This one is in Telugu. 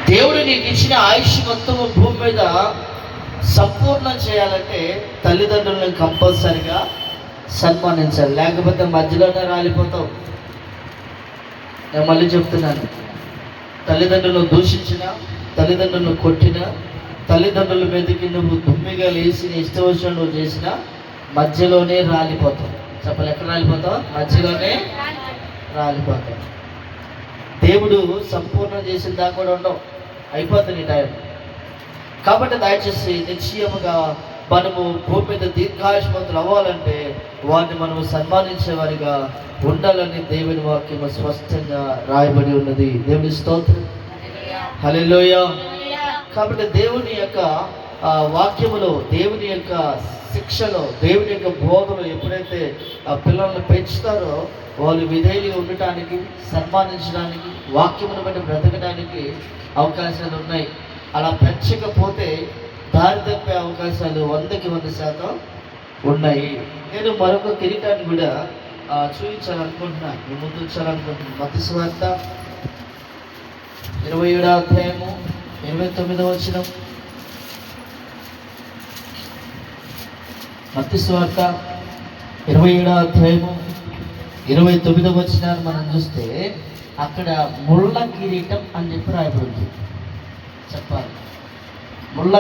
దేవుడు నీకు ఇచ్చిన ఆయుష్ మొత్తము భూమి మీద సంపూర్ణం చేయాలంటే తల్లిదండ్రులను కంపల్సరిగా సన్మానించాలి, లేకపోతే మధ్యలోనే రాలిపోతావు. నేను మళ్ళీ చెప్తున్నాను, తల్లిదండ్రులను దూషించిన, తల్లిదండ్రులను కొట్టిన, తల్లిదండ్రుల మీదకి నువ్వు దుమ్మిగా లేచి ఇష్టం వచ్చిన నువ్వు చేసిన మధ్యలోనే రాలిపోతావు. చెప్పలు ఎక్కడ రాలిపోతావు? మధ్యలోనే రాలిపోతావు. దేవుడు సంపూర్ణం చేసిన దాకా కూడా ఉండవు, అయిపోతుంది టైం. కాబట్టి దయచేసి నిశ్చయముగా మనము భూమి మీద దీర్ఘాయుష్మంతులు అవ్వాలంటే వారిని మనము సన్మానించేవారిగా ఉండాలని దేవుని వాక్యం స్పష్టంగా రాయబడి ఉన్నది. దేవుని స్తోత్రం, హల్లెలూయా. కాబట్టి దేవుని యొక్క వాక్యములో, దేవుని యొక్క శిక్షలో, దేవుని యొక్క బోధలో ఎప్పుడైతే ఆ పిల్లల్ని పెంచుతారో వాళ్ళు విధేయులుగా ఉండటానికి, సన్మానించడానికి, వాక్యమును బట్టి బ్రతకడానికి అవకాశాలు ఉన్నాయి. అలా పెంచకపోతే దారి తప్పే అవకాశాలు 100% ఉన్నాయి. నేను మరొక కిరీటాన్ని కూడా చూపించాలనుకుంటున్నాను, మీ ముందు ఉంచాలనుకుంటున్నాను. మత్తయి సువార్త 27వ అధ్యాయము 29వ వచనం. మత్తయి సువార్త 27వ అధ్యాయము 29వ వచనాన్ని మనం చూస్తే అక్కడ ముళ్ళ కిరీటం అని చెప్పి రాయబడింది. చెప్పాలి, ముళ్ళ